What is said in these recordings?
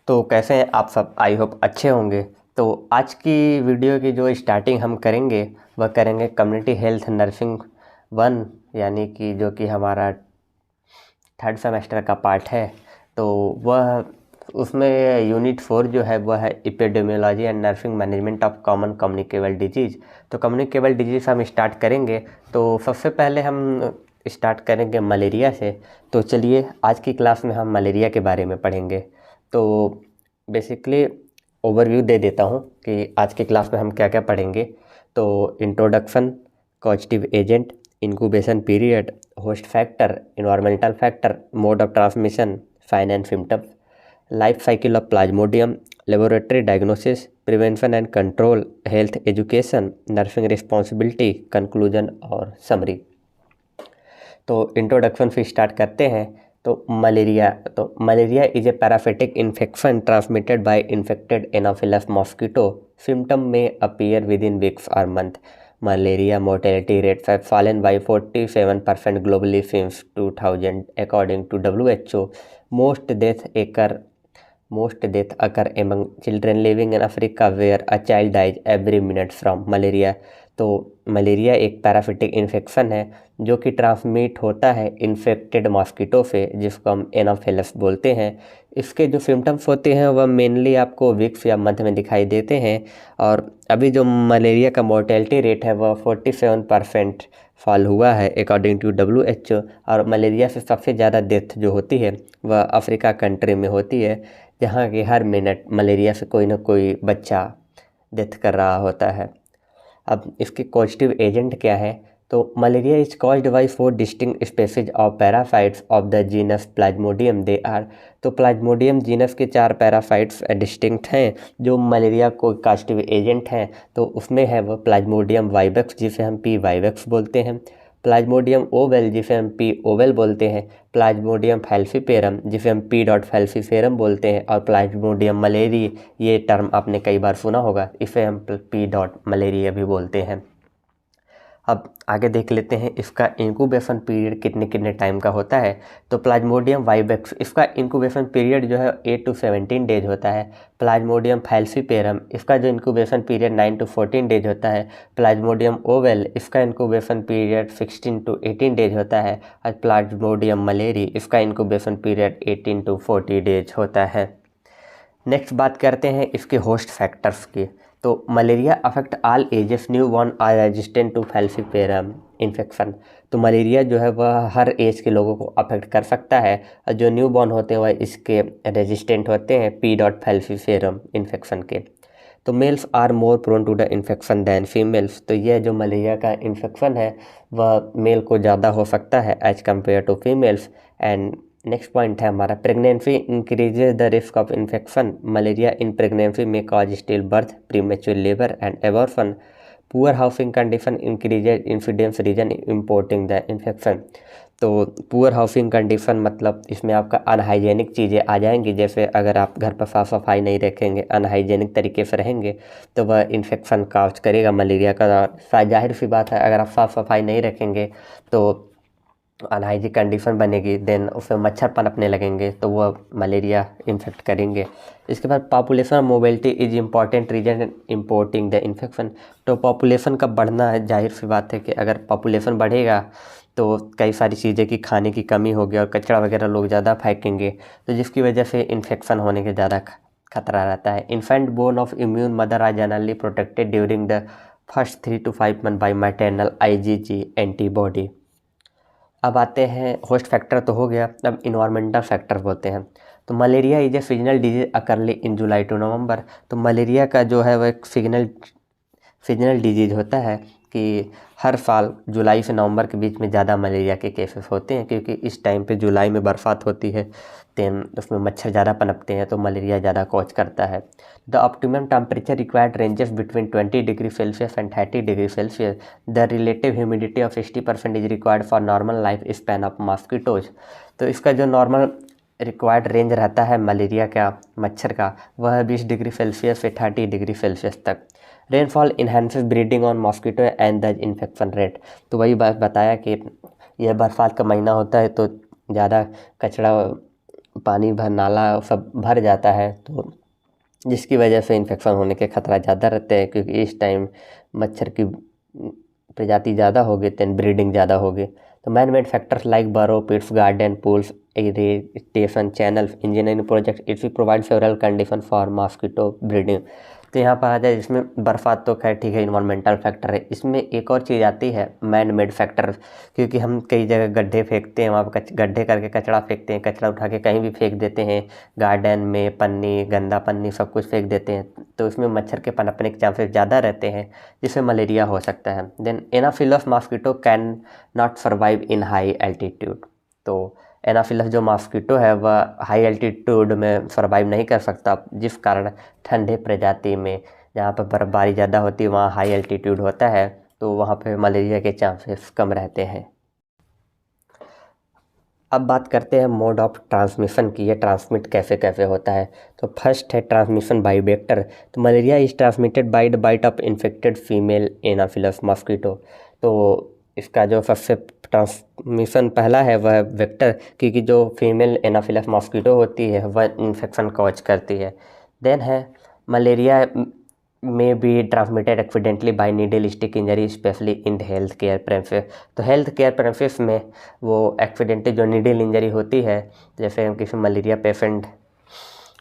तो कैसे हैं आप सब? आई होप अच्छे होंगे। तो आज की वीडियो की जो स्टार्टिंग हम करेंगे वह करेंगे कम्युनिटी हेल्थ नर्सिंग 1, यानी कि जो कि हमारा थर्ड सेमेस्टर का पार्ट है। तो वह उसमें यूनिट 4 जो है वह है epidemiology and nursing management of common communicable disease. तो कम्युनिकेबल डिजीज़ हम स्टार्ट करेंगे। तो सबसे पहले हम स्टार्ट करेंगे मलेरिया से। तो चलिए आज की क्लास में हम मलेरिया के बारे में पढ़ेंगे। तो बेसिकली ओवरव्यू दे देता हूँ कि आज की क्लास में हम क्या क्या पढ़ेंगे। तो introduction, causative agent, incubation period, host factor, environmental factor, mode of transmission, sign and symptoms, life cycle of plasmodium, laboratory diagnosis, prevention and control, health education, nursing responsibility, conclusion और समरी। तो introduction से start करते हैं। तो malaria is a parasitic infection transmitted by infected anopheles mosquito. Symptom may appear within weeks or month. Malaria mortality rates have fallen by 47% globally since 2000, according to WHO. Most deaths occur among children living in Africa, where a child dies every minute from malaria. तो malaria एक parasitic infection है जो कि transmit होता है infected mosquito से, जिसको हम एनाफिलस बोलते हैं। इसके जो सिम्टम्स होते हैं वह मेनली आपको वीक्स या मंथ में दिखाई देते हैं। और अभी जो मलेरिया का मोर्टेलिटी रेट है वह 47% फॉल हुआ है अकॉर्डिंग टू WHO। और मलेरिया से सबसे ज़्यादा डेथ जो होती है वह अफ्रीका कंट्री में होती है, जहाँ कि हर मिनट मलेरिया से कोई ना कोई बच्चा डेथ कर रहा होता है। अब इसके कॉजेटिव एजेंट क्या है? तो malaria is caused by 4 distinct species of parasites of the genus plasmodium. They are, तो प्लाज्मोडियम जीनस के 4 पैरासाइट्स डिस्टिंक्ट हैं जो मलेरिया को कॉजेटिव एजेंट हैं। तो उसमें है वो प्लाज्मोडियम वाइवेक्स, जिसे हम पी वाइवेक्स बोलते हैं, प्लाज्मोडियम ओवेल, जिसे हम पी ओवेल बोलते हैं, प्लाज्मोडियम फैल्सीपेरम, जिसे हम पी डॉट फैल्सीपेरम बोलते हैं, और प्लाज्मोडियम मलेरी, ये टर्म आपने कई बार सुना होगा, इसे हम पी डॉट मलेरिया भी बोलते हैं। अब आगे देख लेते हैं इसका इंक्यूबेशन पीरियड कितने कितने टाइम का होता है। तो प्लाज्मोडियम वाइवेक्स, इसका इंक्यूबेशन पीरियड जो है 8 to 17 डेज होता है। प्लाज्मोडियम फैल्सीपेरम, इसका जो इंक्यूबेशन पीरियड 9 to 14 डेज होता है। प्लाज्मोडियम ओवेल, इसका इंक्यूबेशन पीरियड 16 to 18 डेज होता है। और प्लाज्मोडियम मलेरी, इसका इंक्यूबेशन पीरियड 18 to 40 डेज होता है। नेक्स्ट बात करते हैं इसके होस्ट फैक्टर्स की। तो malaria affect all ages, newborn are resistant to falciparum infection. तो मलेरिया जो है वह हर एज के लोगों को अफेक्ट कर सकता है, और जो न्यू बॉर्न होते हैं वह इसके रेजिस्टेंट होते हैं पी डॉट फैल्सीपेरम इन्फेक्शन के। तो males are more prone to the infection than females. तो यह जो मलेरिया का इन्फेक्शन है वह मेल को ज़्यादा हो सकता है as compared to females. And next point है हमारा, pregnancy increases the risk of infection. Malaria in pregnancy में cause still birth, premature labour and abortion. Poor housing condition increases incidence reason importing the infection. तो poor housing condition मतलब इसमें आपका unhygienic चीज़ें आ जाएंगी, जैसे अगर आप घर पर साफ़ सफाई नहीं रखेंगे, अनहाइजेनिक तरीके से रहेंगे तो वह इन्फेक्शन काज करेगा मलेरिया का। जाहिर सी बात है, अगर आप साफ़ सफाई नहीं रखेंगे तो अनहाइजीनिक कंडीशन बनेगी, देन उसमें मच्छर पनपने लगेंगे तो वह मलेरिया इन्फेक्ट करेंगे। इसके बाद population mobility is important reason importing the infection. तो पॉपुलेशन का बढ़ना है, जाहिर सी बात है कि अगर पॉपुलेशन बढ़ेगा तो कई सारी चीज़ें की खाने की कमी होगी और कचरा वगैरह लोग ज़्यादा फेंकेंगे, तो जिसकी वजह से इन्फेक्शन होने के ज़्यादा खतरा रहता है। Infant born of immune mother are generally protected during the first 3 to 5 month by maternal IgG antibody. अब आते हैं, होस्ट फैक्टर तो हो गया, अब इन्वायरमेंटल फैक्टर बोलते हैं। तो malaria is a seasonal disease occurly in July to November. तो मलेरिया का जो है वह एक सीजनल डिजीज होता है कि हर साल जुलाई से नवंबर के बीच में ज़्यादा मलेरिया के केसेस होते हैं, क्योंकि इस टाइम पे जुलाई में बरसात होती है, देन उसमें मच्छर ज़्यादा पनपते हैं तो मलेरिया ज़्यादा कॉज करता है। The optimum temperature required ranges between 20 degree Celsius and 30 degree Celsius. The relative humidity of 60% is required for normal life span of mosquitoes. तो इसका जो नॉर्मल रिक्वायर्ड रेंज रहता है मलेरिया का, मच्छर का, वह है 20 डिग्री सेल्सियस से 30 डिग्री सेल्सियस तक। Rainfall enhances breeding on mosquito and the infection rate. तो वही बात बताया कि यह बरसात का महीना होता है तो ज़्यादा कचरा पानी भर नाला सब भर जाता है, तो जिसकी वजह से इन्फेक्शन होने के खतरा ज़्यादा रहते हैं, क्योंकि इस टाइम मच्छर की प्रजाति ज़्यादा होगी, तो ब्रीडिंग ज़्यादा होगी। तो man made factors like burrow pits, garden, pools, irrigation channel, engineering project, it will provide favourable condition for mosquito breeding. तो यहाँ पर आ जाए, इसमें बर्फ़ात तो खैर ठीक है, इन्वायरमेंटल फैक्टर है। इसमें एक और चीज़ आती है मैन मेड फैक्टर, क्योंकि हम कई जगह गड्ढे फेंकते हैं, वहाँ पर गड्ढे करके कचरा फेंकते हैं, कचरा उठा के कहीं भी फेंक देते हैं, गार्डन में पन्नी, गंदा पन्नी सब कुछ फेंक देते हैं, तो इसमें मच्छर के पनपने के चांसेस ज़्यादा रहते हैं, जिससे मलेरिया हो सकता है। Then anopheles mosquito can not survive in high altitude. तो एनाफिलस जो मॉस्किटो है वह हाई एल्टीट्यूड में सर्वाइव नहीं कर सकता, जिस कारण ठंडे प्रजाति में जहाँ पर बर्फबारी ज़्यादा होती है, वहाँ हाई एल्टीट्यूड होता है, तो वहाँ पे मलेरिया के चांसेस कम रहते हैं। अब बात करते हैं मोड ऑफ ट्रांसमिशन की, ये ट्रांसमिट कैसे कैसे होता है। तो फर्स्ट है ट्रांसमिशन बाय वेक्टर। तो malaria is transmitted by the bite of infected female anopheles mosquito. तो इसका जो सबसे ट्रांसमिशन पहला है वह वेक्टर, क्योंकि जो फीमेल एनाफिलस मॉस्किटो होती है वह इन्फेक्शन कॉज करती है। देन है malaria may be transmitted accidentally by needle stick injury, specially in health care premises. तो हेल्थ केयर प्रेमिसेस में वो एक्सीडेंटली जो नीडल इंजरी होती है, जैसे हम किसी मलेरिया पेशेंट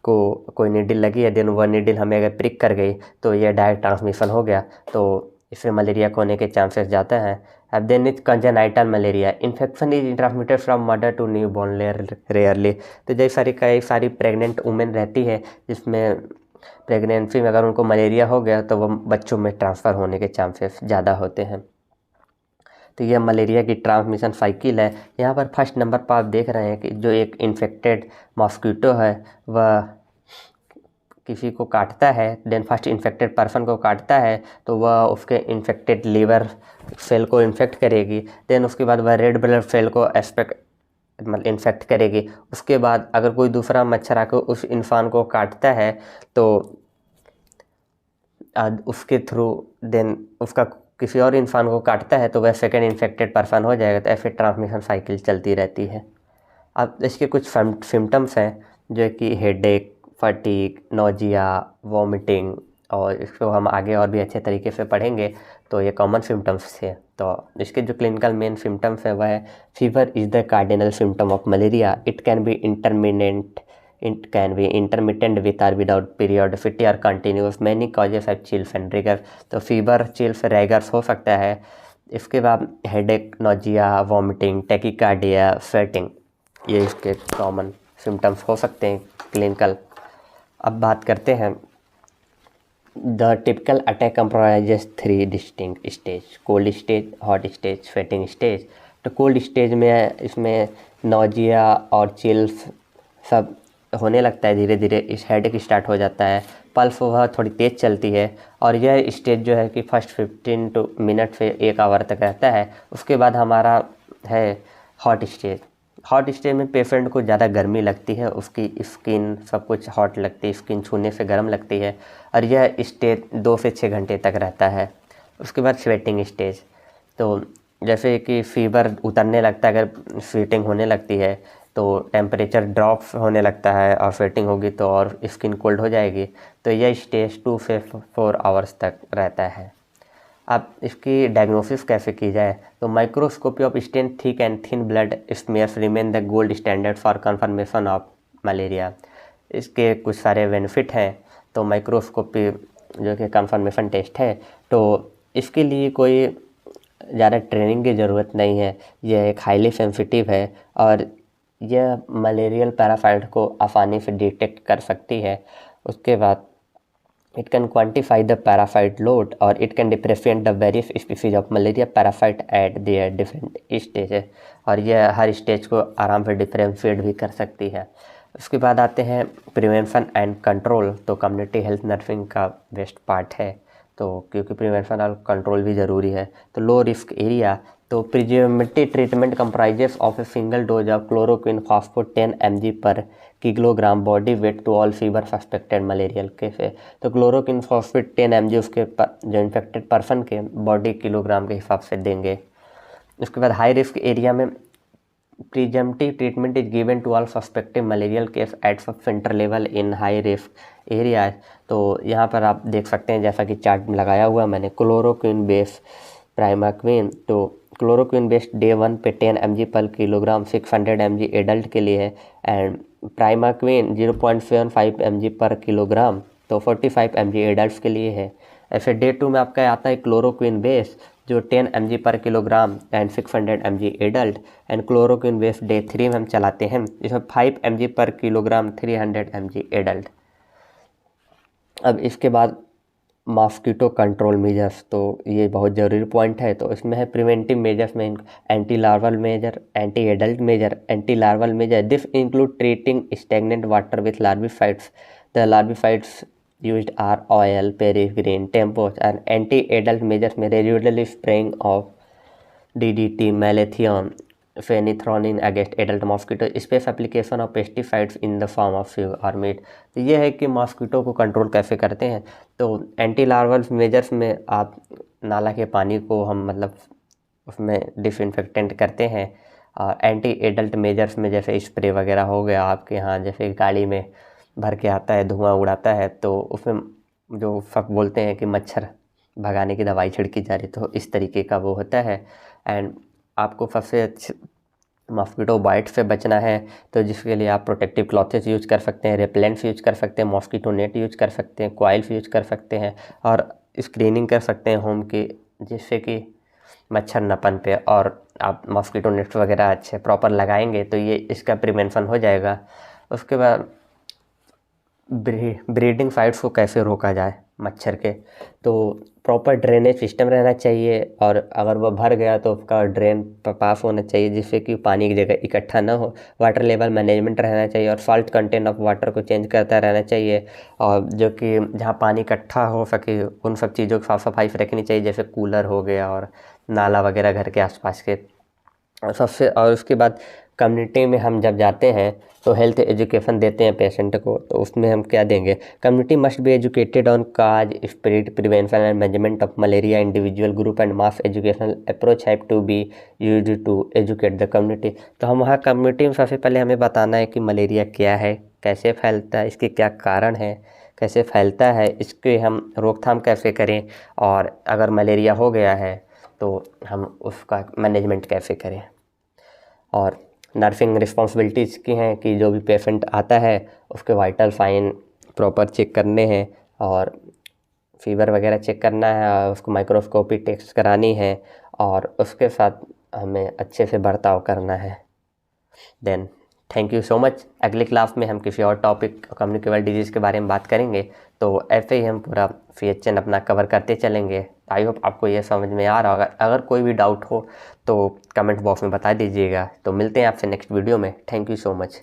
को कोई नीडल लगी है, देन वह नीडल हमें अगर प्रिक कर गई तो यह डायरेक्ट ट्रांसमिशन हो गया, तो इससे मलेरिया को होने के चांसेस ज़्यादा हैं। अब then is congenital malaria, infection is transmitted from mother to newborn rarely. तो जैसे कई सारी प्रेग्नेंट वुमेन रहती है, जिसमें प्रेगनेंसी में अगर उनको मलेरिया हो गया तो वो बच्चों में ट्रांसफ़र होने के चांसेस ज़्यादा होते हैं। तो यह मलेरिया की ट्रांसमिशन साइकिल है। यहाँ पर फर्स्ट नंबर पर आप देख रहे हैं कि जो एक इन्फेक्टेड मॉस्किटो है वह किसी को काटता है, देन फर्स्ट इन्फेक्टेड पर्सन को काटता है, तो वह उसके इन्फेक्टेड लीवर सेल को इन्फेक्ट करेगी, देन उसके बाद वह रेड ब्लड सेल को मतलब इन्फेक्ट करेगी। उसके बाद अगर कोई दूसरा मच्छर आकर उस इंसान को काटता है तो उसके थ्रू देन उसका किसी और इंसान को काटता है तो वह सेकेंड इन्फेक्टेड पर्सन हो जाएगा। तो ऐसे ट्रांसमिशन साइकिल चलती रहती है। अब इसके कुछ सिम्टम्स हैं, जो कि हेडेक, फटीग, नोजिया, वॉमिटिंग, और इसको हम आगे और भी अच्छे तरीके से पढ़ेंगे। तो ये कॉमन सिम्टम्स थे। तो इसके जो क्लिनिकल मेन सिम्टम्स है वह है fever is the cardinal symptom of malaria, it can be intermittent with or without periodicity or continuous, many causes have chills and rigors। तो फीवर, चिल्स, रैगर्स हो सकता है। इसके बाद headache, nausea, vomiting, tachycardia, sweating, ये इसके कॉमन सिम्टम्स हो सकते हैं क्लिनिकल। अब बात करते हैं, the typical attack comprises 3 distinct stage, cold stage, hot stage, sweating stage. तो कोल्ड स्टेज में इसमें नोजिया और चिल्स सब होने लगता है, धीरे धीरे इस हेडेक स्टार्ट हो जाता है, पल्स वह थोड़ी तेज़ चलती है, और यह स्टेज जो है कि फर्स्ट 15 मिनट से 1 आवर तक रहता है। उसके बाद हमारा है हॉट स्टेज। हॉट स्टेज में पेशेंट को ज़्यादा गर्मी लगती है, उसकी स्किन सब कुछ हॉट लगती है, स्किन छूने से गर्म लगती है, और यह स्टेज 2 से 6 घंटे तक रहता है। उसके बाद स्वेटिंग स्टेज, तो जैसे कि फीवर उतरने लगता है, अगर स्वेटिंग होने लगती है तो टेम्परेचर ड्रॉप होने लगता है, और स्वेटिंग होगी तो और स्किन कोल्ड हो जाएगी। तो यह स्टेज 2 से 4 आवर्स तक रहता है। अब इसकी डायग्नोसिस कैसे की जाए, तो microscopy of stain thick and thin blood smears remain the gold standard for confirmation of malaria. इसके कुछ सारे बेनिफिट हैं। तो माइक्रोस्कोपी जो कि कंफर्मेशन टेस्ट है, तो इसके लिए कोई ज़्यादा ट्रेनिंग की ज़रूरत नहीं है। यह एक हाईली सेंसिटिव है, और यह मलेरियल पैरासाइट को आसानी से डिटेक्ट कर सकती है। उसके बाद it can quantify the parasite load, और it can differentiate the various species of malaria parasite at their different stages, और यह हर स्टेज को आराम से डिफरेंशिएट भी कर सकती है। उसके बाद आते हैं प्रिवेंशन एंड कंट्रोल। तो कम्युनिटी हेल्थ नर्सिंग का बेस्ट पार्ट है, तो क्योंकि प्रिवेंशन और कंट्रोल भी ज़रूरी है। तो लो रिस्क एरिया, तो preventive treatment comprises of a single dose of chloroquine phosphate 10 mg per kilogram body weight to all fever suspected malarial cases. तो क्लोरोक्विन फॉस्फेट 10 mg उसके जो इन्फेक्टेड पर्सन के बॉडी किलोग्राम के हिसाब से देंगे। उसके बाद हाई रिस्क एरिया में presumptive treatment is given to all suspective malarial case at sub centre level in high risk areas. तो यहाँ पर आप देख सकते हैं जैसा कि चार्ट में लगाया हुआ मैंने, क्लोरोक्विन बेस प्राइमाक्विन। तो क्लोरोक्विन बेस्ड डे 1 पे 10 mg per kilogram 600 mg adult के लिए है, and primaquine 0.75 mg per kilogram तो 45 mg एडल्ट के लिए है। ऐसे डे 2 में आपका आता है क्लोरोक्विन बेस जो 10 mg per kilogram and 600 mg adult, and chloroquine base day 3 में हम चलाते हैं जिसमें 5 mg per kilogram 300 mg adult. अब इसके बाद मॉस्किटो कंट्रोल मेजर्स, तो ये बहुत ज़रूरी पॉइंट है। तो इसमें है प्रिवेंटिव मेजर्स में anti larval measure, anti adult measure, anti larval measure. This include treating stagnant water with larvicides. The larvicides used are oil, peregrine, tempos, and anti-adult measures में residually spraying of DDT, malathion, fenitrothion against adult mosquito, space application of pesticides in the form of fume or mist. तो ये है कि mosquito को control कैसे करते हैं। तो एंटी लार्वल मेजर्स में आप नाला के पानी को हम मतलब उसमें डिसइंफेक्टेंट करते हैं, और एंटी एडल्ट मेजर्स में जैसे स्प्रे वगैरह हो गया आपके यहाँ, जैसे गाड़ी में भर के आता है, धुआं उड़ाता है, तो उसमें जो सब बोलते हैं कि मच्छर भगाने की दवाई छिड़की जा रही, तो इस तरीके का वो होता है। एंड आपको सबसे अच्छे मॉस्किटो बाइट से बचना है, तो जिसके लिए आप प्रोटेक्टिव क्लॉथेस यूज कर सकते हैं, रेपेलेंट्स यूज कर सकते हैं, मॉस्किटो नेट यूज कर सकते हैं, कॉइल्स यूज कर सकते हैं, और स्क्रीनिंग कर सकते हैं होम की, जिससे कि मच्छर न पनपे। और आप मॉस्किटो नेट वगैरह अच्छे प्रॉपर लगाएंगे तो ये इसका प्रिवेंशन हो जाएगा। उसके बाद ब्रीडिंग साइट्स को कैसे रोका जाए मच्छर के, तो प्रॉपर ड्रेनेज सिस्टम रहना चाहिए, और अगर वह भर गया तो उसका ड्रेन पास होना चाहिए जिससे कि पानी की जगह इकट्ठा ना हो। वाटर लेवल मैनेजमेंट रहना चाहिए, और सॉल्ट कंटेंट ऑफ वाटर को चेंज करता रहना चाहिए, और जो कि जहाँ पानी इकट्ठा हो सके उन सब चीज़ों की साफ़ सफाई से रखनी चाहिए, जैसे कूलर हो गया और नाला वगैरह घर के आसपास के। और उसके बाद कम्युनिटी में हम जब जाते हैं तो हेल्थ एजुकेशन देते हैं पेशेंट को, तो उसमें हम क्या देंगे, community must be educated on cause, spread, prevention and management of malaria. Individual, group and mass educational approach have to be used to educate the community. तो हम वहाँ कम्युनिटी में सबसे पहले हमें बताना है कि मलेरिया क्या है, कैसे फैलता है, इसके क्या कारण है, कैसे फैलता है, इसके हम रोकथाम कैसे करें, और अगर मलेरिया हो गया है तो हम उसका मैनेजमेंट कैसे करें। और नर्सिंग रिस्पॉन्सिबिलिटीज़ की हैं कि जो भी पेशेंट आता है उसके वाइटल साइन प्रॉपर चेक करने हैं, और फीवर वगैरह चेक करना है, और उसको माइक्रोस्कोपी टेस्ट करानी है, और उसके साथ हमें अच्छे से बर्ताव करना है। Then thank you so much. अगली क्लास में हम किसी और टॉपिक कम्युनिकेबल डिजीज़ के बारे में बात करेंगे, तो ऐसे ही हम पूरा CHN अपना कवर करते चलेंगे। आई होप आपको ये समझ में आ रहा होगा। अगर कोई भी डाउट हो तो कमेंट बॉक्स में बता दीजिएगा। तो मिलते हैं आपसे नेक्स्ट वीडियो में। Thank you so much.